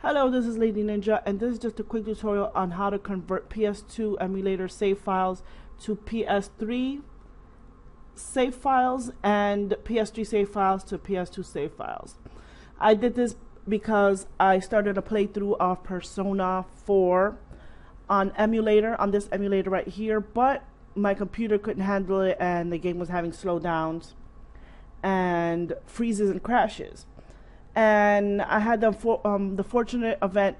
Hello, this is Lady Ninja, and this is just a quick tutorial on how to convert PS2 emulator save files to PS3 save files and PS3 save files to PS2 save files. I did this because I started a playthrough of Persona 4 on this emulator right here, but my computer couldn't handle it and the game was having slowdowns and freezes and crashes. And I had the fortunate event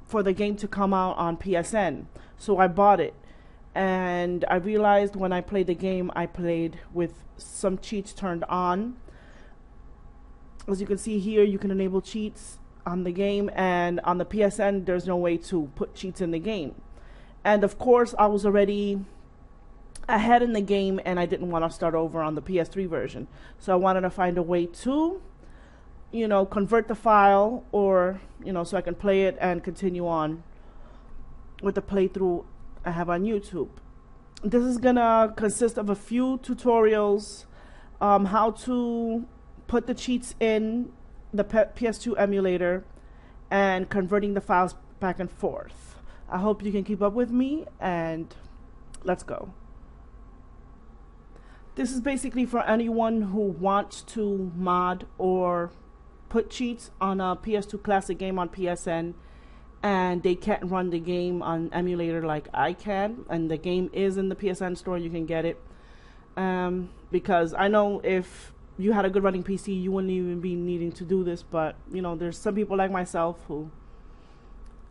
for the game to come out on PSN, so I bought it. And I realized when I played the game, I played with some cheats turned on. As you can see here, you can enable cheats on the game, and on the PSN, there's no way to put cheats in the game. And of course, I was already ahead in the game, and I didn't want to start over on the PS3 version. So I wanted to find a way to convert the file, or so I can play it and continue on with the playthrough I have on YouTube. This is gonna consist of a few tutorials, how to put the cheats in the PS2 emulator and converting the files back and forth. I hope you can keep up with me, and let's go. This is basically for anyone who wants to mod or put cheats on a PS2 classic game on PSN and they can't run the game on emulator like I can, and the game is in the PSN store, you can get it. Because I know if you had a good running PC, you wouldn't even be needing to do this, but there's some people like myself who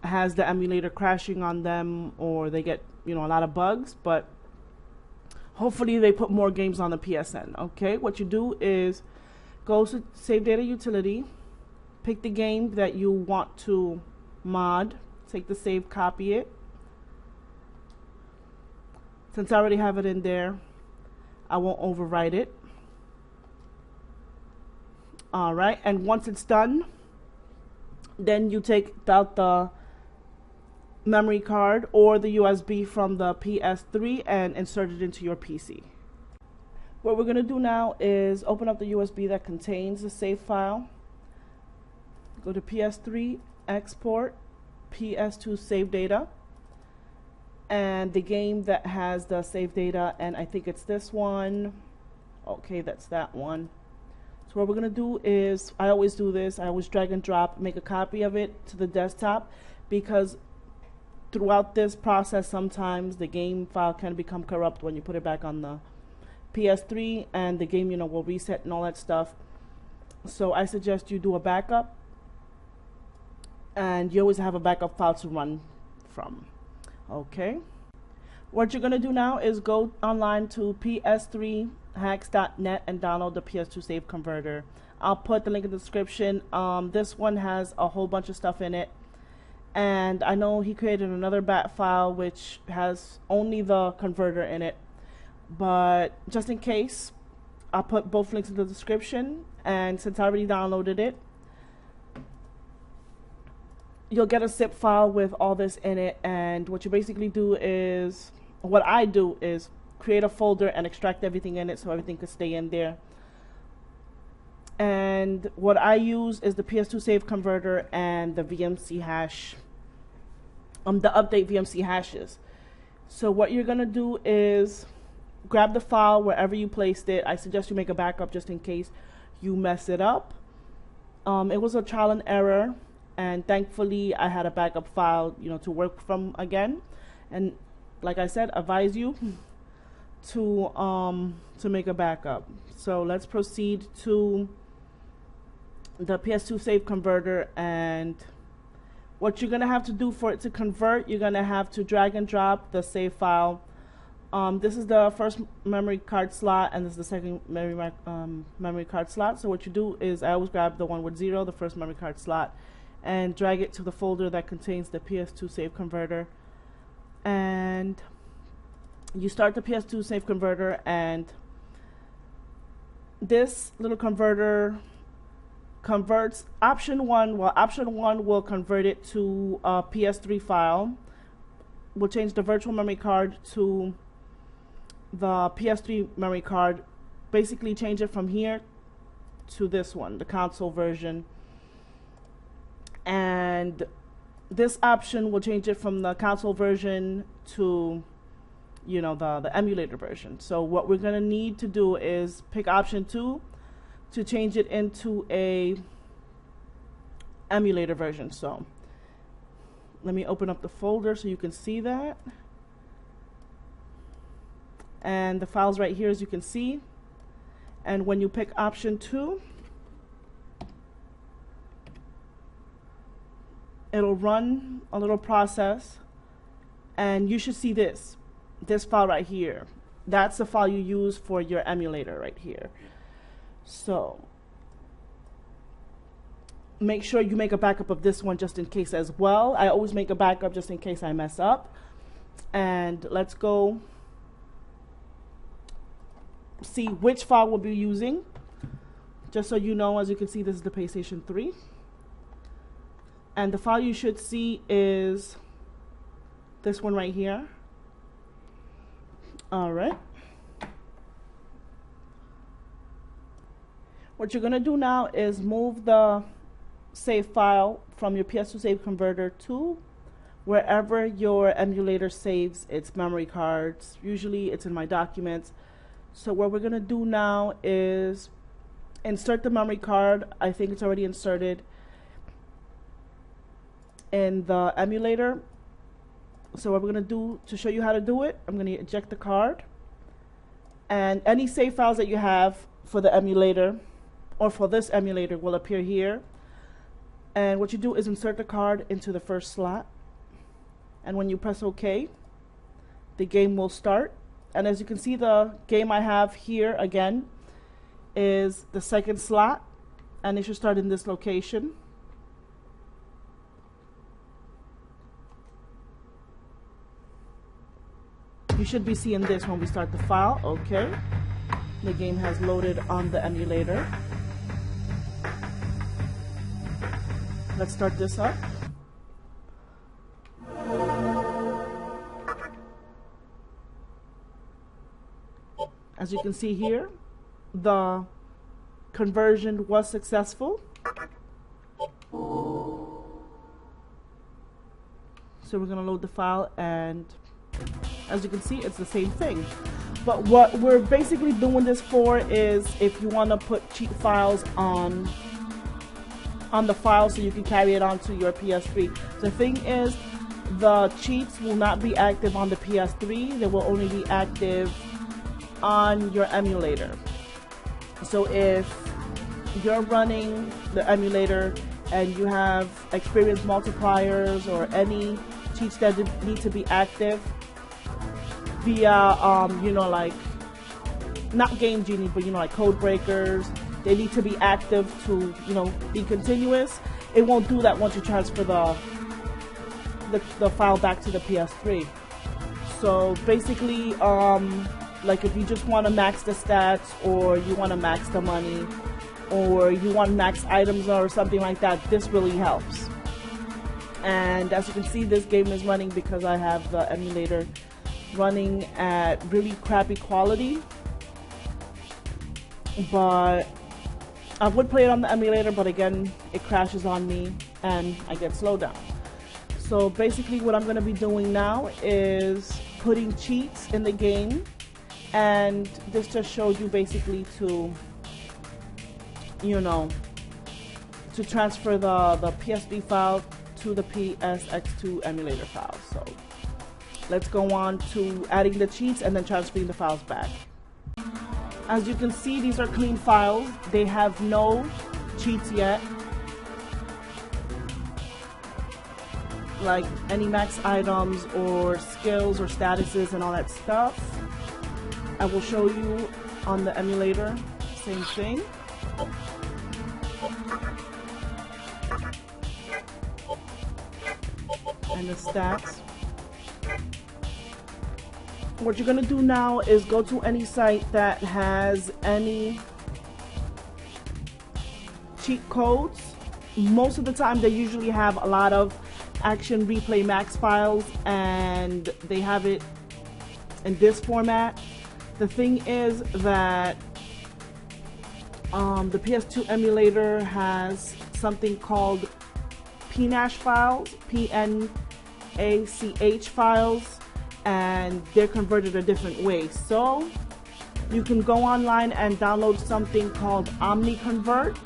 has the emulator crashing on them, or they get a lot of bugs, but hopefully they put more games on the PSN. Okay, what you do is go to Save Data Utility, pick the game that you want to mod, take the save, copy it. Since I already have it in there, I won't overwrite it. Alright, and once it's done, then you take out the memory card or the USB from the PS3 and insert it into your PC. What we're going to do now is open up the USB that contains the save file. Go to PS3, export, PS2 save data, and the game that has the save data, and I think it's this one. Okay, that's that one. So what we're going to do is, I always do this, I always drag and drop, make a copy of it to the desktop, because throughout this process sometimes the game file can become corrupt when you put it back on the PS3, and the game will reset and all that stuff. So I suggest you do a backup, and you always have a backup file to run from. Okay, what you're gonna do now is go online to ps3hacks.net and download the PS2 save converter. I'll put the link in the description. This one has a whole bunch of stuff in it, and I know he created another bat file which has only the converter in it, but just in case, I'll put both links in the description. And since I already downloaded it, you'll get a zip file with all this in it. And what you basically do is, what I do is create a folder and extract everything in it so everything can stay in there. And what I use is the PS2 save converter and the VMC hash, the update VMC hashes. So what you're gonna do is grab the file wherever you placed it. I suggest you make a backup just in case you mess it up. It was a trial and error, and thankfully I had a backup file to work from again. And like I said, advise you to make a backup. So let's proceed to the PS2 save converter, and what you're gonna have to do for it to convert, you're gonna have to drag and drop the save file. This is the first memory card slot, and this is the second memory card slot. So what you do is, I always grab the one with 0, the first memory card slot, and drag it to the folder that contains the PS2 save converter. And you start the PS2 save converter, and this little converter converts option 1. Well, option 1 will convert it to a PS3 file. We'll change the virtual memory card to the PS3 memory card, basically change it from here to this one, the console version. And And this option will change it from the console version to, you know, the emulator version. So what we're going to need to do is pick option 2 to change it into a emulator version. So let me open up the folder so you can see that. And the file's right here, as you can see. And when you pick option 2, it'll run a little process, and you should see this file right here. That's the file you use for your emulator right here. So make sure you make a backup of this one just in case as well. I always make a backup just in case I mess up. And let's go see which file we'll be using. Just so you know, as you can see, this is the PlayStation 3. And the file you should see is this one right here. All right. What you're going to do now is move the save file from your PS2 save converter to wherever your emulator saves its memory cards. Usually it's in my documents. So what we're going to do now is insert the memory card. I think it's already inserted in the emulator. So what we're going to do to show you how to do it, I'm going to eject the card, and any save files that you have for the emulator or for this emulator will appear here. And what you do is insert the card into the first slot, and when you press OK, the game will start. And as you can see, the game I have here again is the second slot, and it should start in this location. You should be seeing this when we start the file. Okay, the game has loaded on the emulator. Let's start this up. As you can see here, the conversion was successful. So we're going to load the file, and as you can see, it's the same thing. But what we're basically doing this for is if you want to put cheat files on the file so you can carry it onto your PS3. The thing is, the cheats will not be active on the PS3. They will only be active on your emulator. So if you're running the emulator and you have experience multipliers or any cheats that need to be active via, you know, like, not Game Genie, but, you know, like code breakers, they need to be active to, you know, be continuous. It won't do that once you transfer the file back to the PS3. So basically, like if you just want to max the stats, or you want to max the money, or you want max items or something like that, this really helps. And as you can see, this game is running because I have the emulator running at really crappy quality. But I would play it on the emulator, but again, it crashes on me and I get slowed down. So basically what I'm going to be doing now is putting cheats in the game, and this just shows you basically to, you know, to transfer the PSD file to the PSX2 emulator file. So let's go on to adding the cheats and then transferring the files back. As you can see, these are clean files. They have no cheats yet, like any max items or skills or statuses and all that stuff. I will show you on the emulator, same thing. And the stats. What you're going to do now is go to any site that has any cheat codes. Most of the time they usually have a lot of Action Replay Max files, and they have it in this format. The thing is that the PS2 emulator has something called PNACH files, PNACH files, and they're converted a different way. So you can go online and download something called OmniConvert,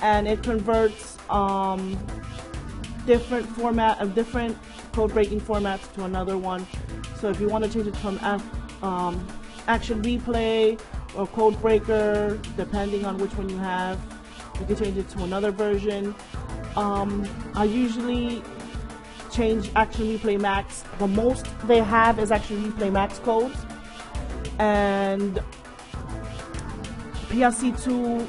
and it converts different code breaking formats to another one. So if you want to change it from Action Replay or Code Breaker, depending on which one you have, you can change it to another version. I usually change Action Replay Max. The most they have is Action Replay Max codes, and PSC2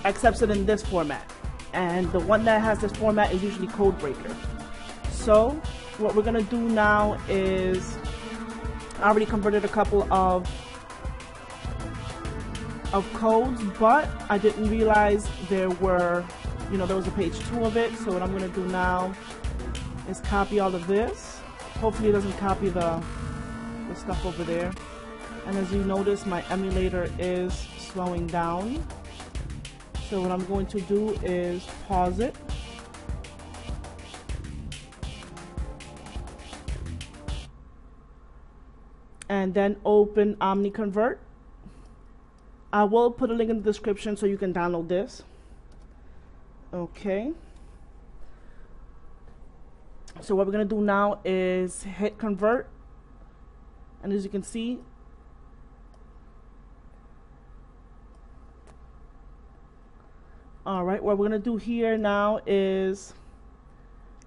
accepts it in this format, and the one that has this format is usually Code Breaker. So what we're gonna do now is, I already converted a couple of codes, but I didn't realize there was a page 2 of it. So what I'm gonna do now is copy all of this. Hopefully it doesn't copy the stuff over there. And as you notice, my emulator is slowing down. So what I'm going to do is pause it. And then open OmniConvert. I will put a link in the description so you can download this. Okay. So what we're going to do now is hit convert. And as you can see, alright, what we're going to do here now is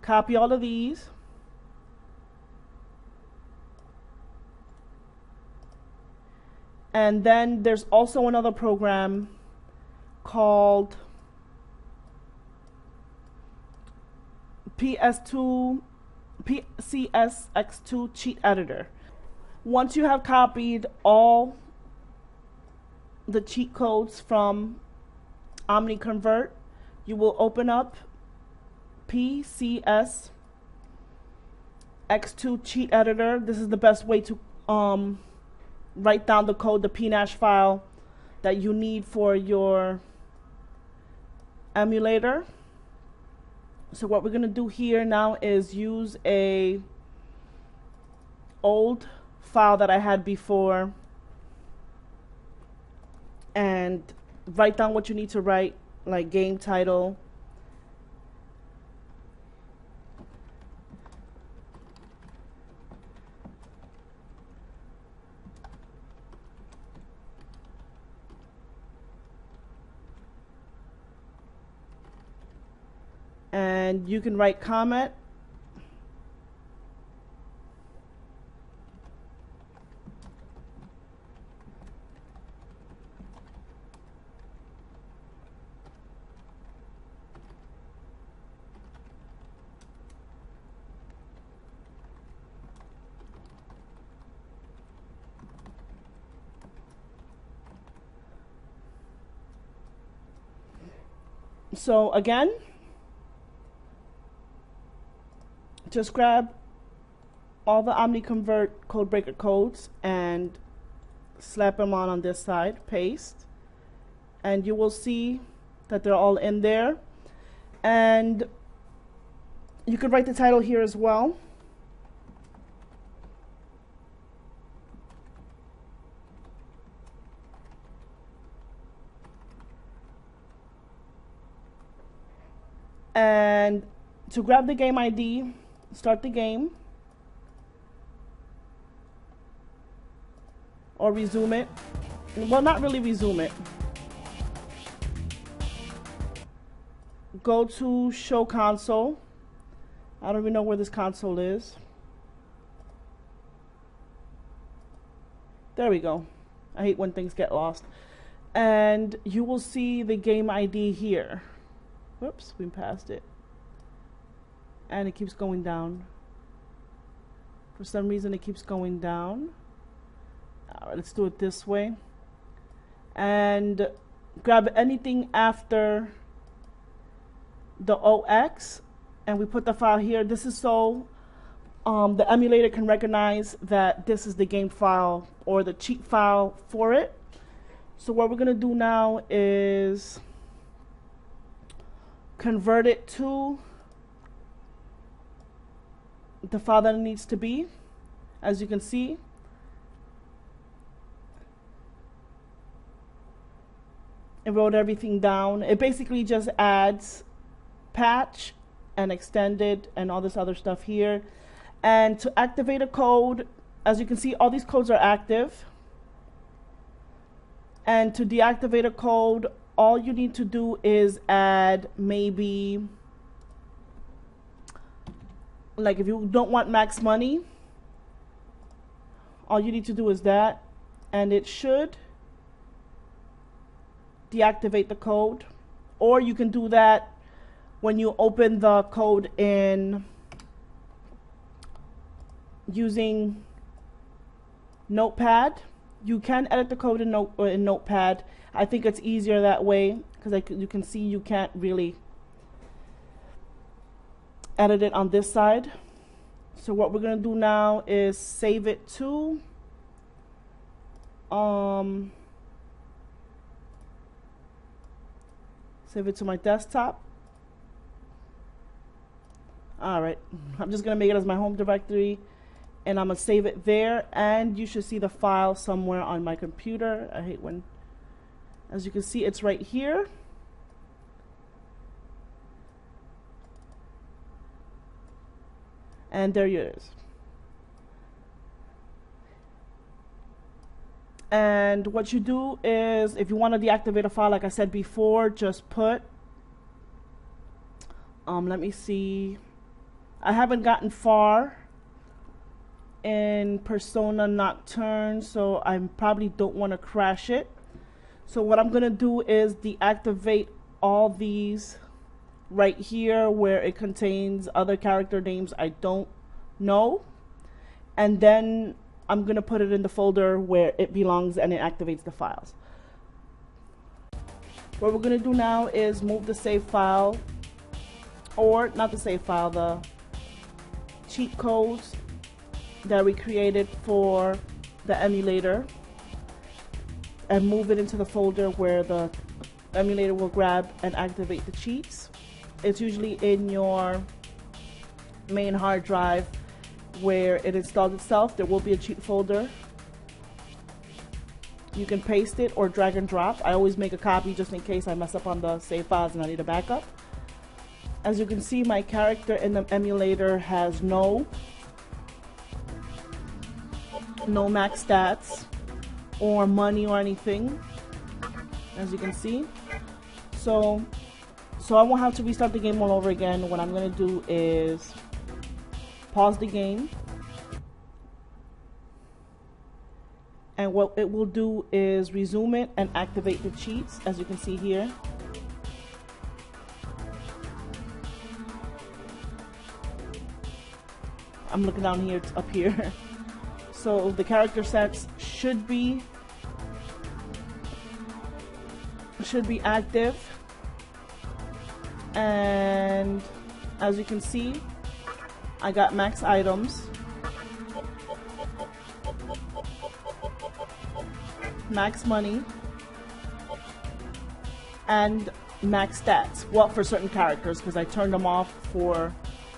copy all of these. And then there's also another program called PSC2 Cheat Editor. Once you have copied all the cheat codes from OmniConvert, you will open up PCSX2 Cheat Editor. This is the best way to write down the code, the PNACH file that you need for your emulator. So what we're going to do here now is use a old file that I had before and write down what you need to write, like game title, and you can write comment, so again, just grab all the OmniConvert code breaker codes and slap them on this side, paste, and you will see that they're all in there. And you could write the title here as well. And to grab the game ID, start the game, or resume it. Well, not really resume it. Go to show console. I don't even know where this console is. There we go. I hate when things get lost. And you will see the game ID here. Whoops, we passed it. And it keeps going down. For some reason it keeps going down. Alright, let's do it this way. And grab anything after the OX, and we put the file here. This is so the emulator can recognize that this is the game file or the cheat file for it. So what we're gonna do now is convert it to the file that it needs to be. As you can see, it wrote everything down. It basically just adds patch and extended and all this other stuff here. And to activate a code, as you can see, all these codes are active. And to deactivate a code, all you need to do is add maybe, like if you don't want max money, all you need to do is that, and it should deactivate the code. Or you can do that when you open the code in using Notepad. You can edit the code in Notepad. I think it's easier that way because you can see you can't really edit it on this side. So what we're going to do now is save it to my desktop. Alright, I'm just going to make it as my home directory, and I'm going to save it there, and you should see the file somewhere on my computer. I hate when, as you can see, it's right here. And there it is. And what you do is, if you want to deactivate a file, like I said before, just put, let me see, I haven't gotten far in Persona Nocturne, so I probably don't want to crash it. So what I'm going to do is deactivate all these right here where it contains other character names I don't know, and then I'm going to put it in the folder where it belongs, and it activates the files. What we're going to do now is move the save file, or not the save file, the cheat codes that we created for the emulator, and move it into the folder where the emulator will grab and activate the cheats. It's usually in your main hard drive where it installed itself. There will be a cheat folder. You can paste it or drag and drop. I always make a copy just in case I mess up on the save files and I need a backup. As you can see, my character in the emulator has no max stats or money or anything, as you can see. So I won't have to restart the game all over again. What I'm going to do is pause the game, and what it will do is resume it and activate the cheats, as you can see here. I'm looking down here, it's up here. So the character sets should be active, and as you can see, I got max items, max money, and max stats. Well, for certain characters, because I turned them off for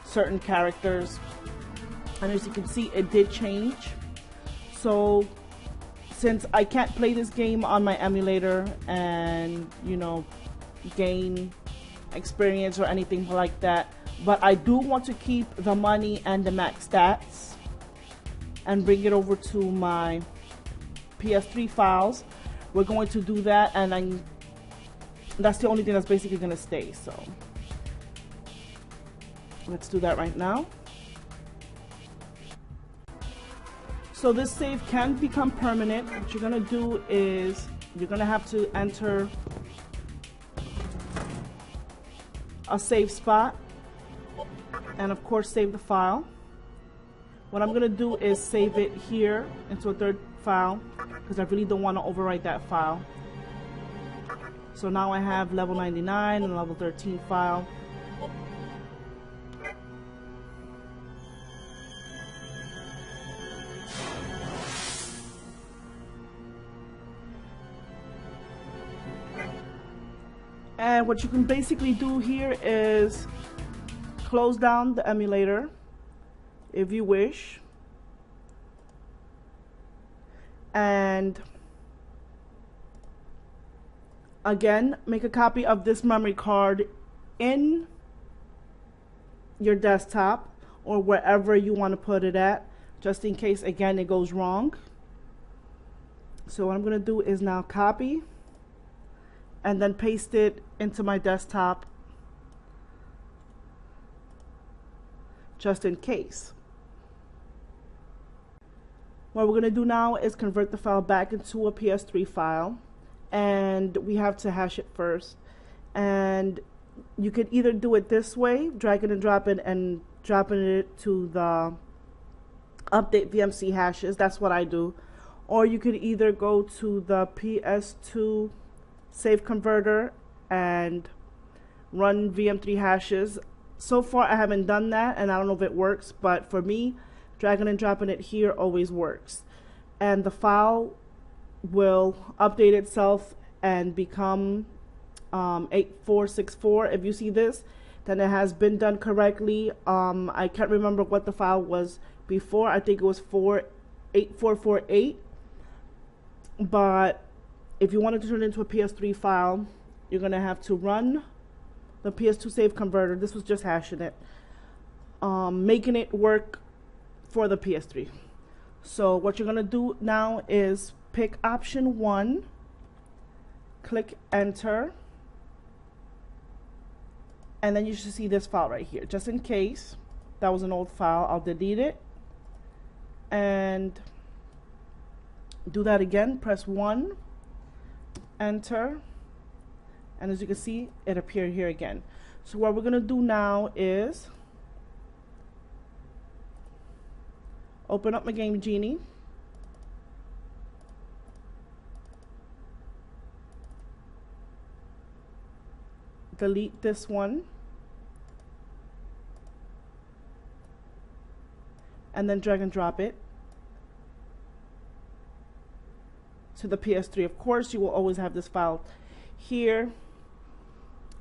certain characters. And as you can see, it did change. So since I can't play this game on my emulator and, you know, gain experience or anything like that, but I do want to keep the money and the max stats and bring it over to my PS3 files, we're going to do that, and that's the only thing that's basically going to stay. So let's do that right now. So this save can become permanent. What you're going to do is you're going to have to enter a save spot and of course save the file. What I'm going to do is save it here into a third file because I really don't want to overwrite that file. So now I have level 99 and level 13 file. And what you can basically do here is close down the emulator, if you wish. And again, make a copy of this memory card in your desktop or wherever you want to put it at, just in case again it goes wrong. So what I'm going to do is now copy and then paste it into my desktop just in case. What we're going to do now is convert the file back into a PS3 file, and we have to hash it first. And you could either do it this way, drag it and drop it, and dropping it to the update VMC hashes. That's what I do. Or you could either go to the PS2 save converter and run VM3 hashes. So far I haven't done that, and I don't know if it works, but for me, dragging and dropping it here always works. And the file will update itself and become 8464. If you see this, then it has been done correctly. I can't remember what the file was before. I think it was 8448. But if you wanted to turn it into a PS3 file, you're going to have to run the PS2 save converter. This was just hashing it, making it work for the PS3. So what you're going to do now is pick option 1, click enter, and then you should see this file right here. Just in case that was an old file, I'll delete it and do that again. Press 1, enter, and as you can see, it appeared here again. So what we're going to do now is open up my Game Genie, delete this one, and then drag and drop it to the PS3. Of course, you will always have this file here.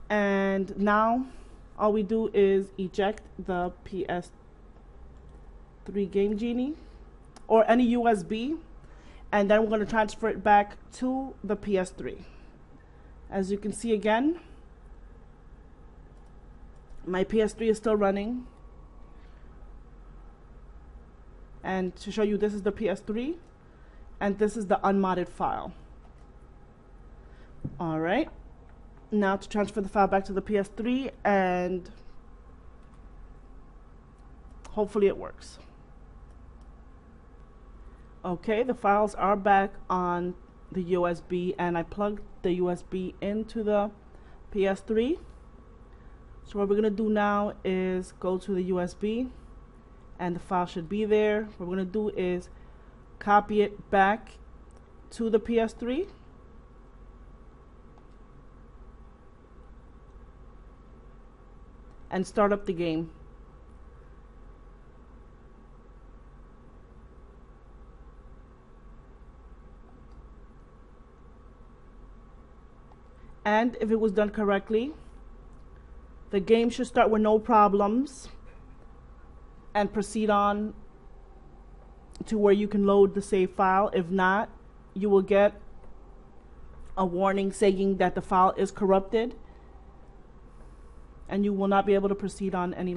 And now all we do is eject the PS3 Game Genie or any USB, and then we're going to transfer it back to the PS3. As you can see again, my PS3 is still running, and to show you, this is the PS3 and this is the unmodded file. Alright, now to transfer the file back to the PS3, and hopefully it works. Okay, the files are back on the USB, and I plugged the USB into the PS3. So what we're going to do now is go to the USB, and the file should be there. What we're going to do is copy it back to the PS3. And start up the game. And if it was done correctly, the game should start with no problems and proceed on to where you can load the save file. If not, you will get a warning saying that the file is corrupted, and you will not be able to proceed on any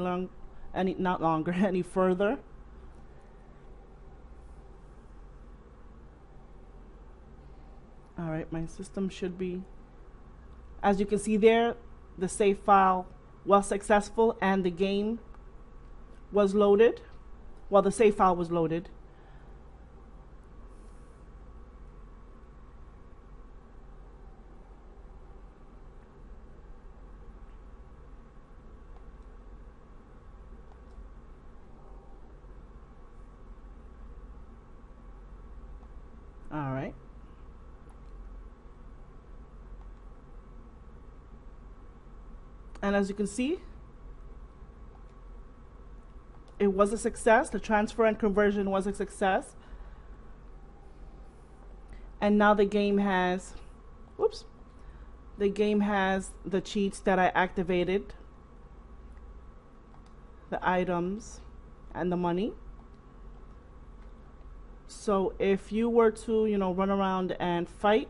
further. All right, my system should be, as you can see there, the save file was successful and the game was loaded. Well, the save file was loaded. All right. And as you can see, it was a success. The transfer and conversion was a success. And now the game has, whoops, the game has the cheats that I activated, the items, and the money. So if you were to, you know, run around and fight,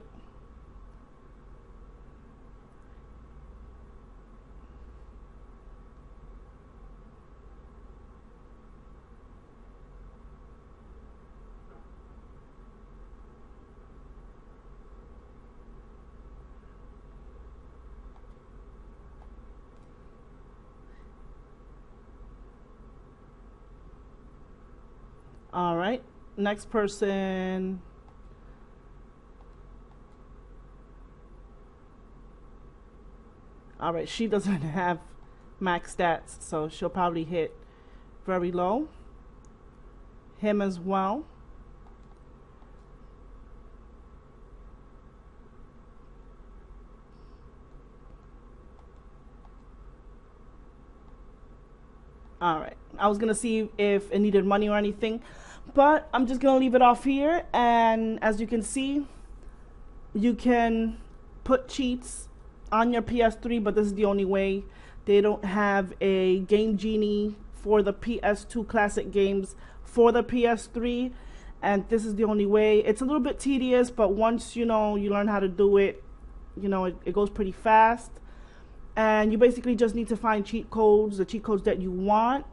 all right, next person. All right, she doesn't have max stats, so she'll probably hit very low. Him as well. All right, I was gonna see if it needed money or anything, but I'm just gonna leave it off here. And as you can see, you can put cheats on your PS3, but this is the only way. They don't have a Game Genie for the PS2 classic games for the PS3, and this is the only way. It's a little bit tedious, but once you know, you learn how to do it, you know, it goes pretty fast. And you basically just need to find cheat codes, the cheat codes that you want.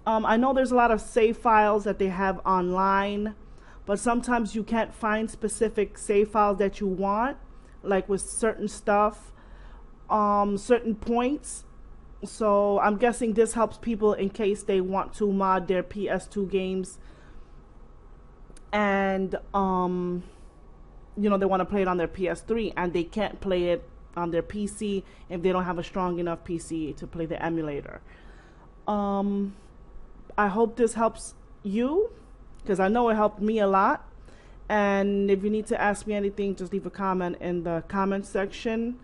I know there's a lot of save files that they have online, but sometimes you can't find specific save files that you want, like with certain stuff, certain points. So I'm guessing this helps people in case they want to mod their PS2 games and you know, they want to play it on their PS3 and they can't play it on their PC if they don't have a strong enough PC to play the emulator. I hope this helps you, because I know it helped me a lot. And if you need to ask me anything, just leave a comment in the comment section.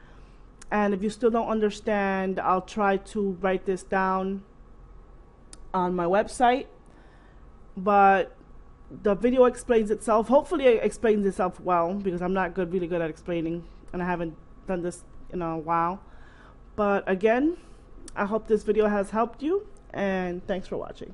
And if you still don't understand, I'll try to write this down on my website. But the video explains itself. Hopefully it explains itself well, because I'm not really good at explaining, and I haven't done this in a while. But again, I hope this video has helped you, and thanks for watching.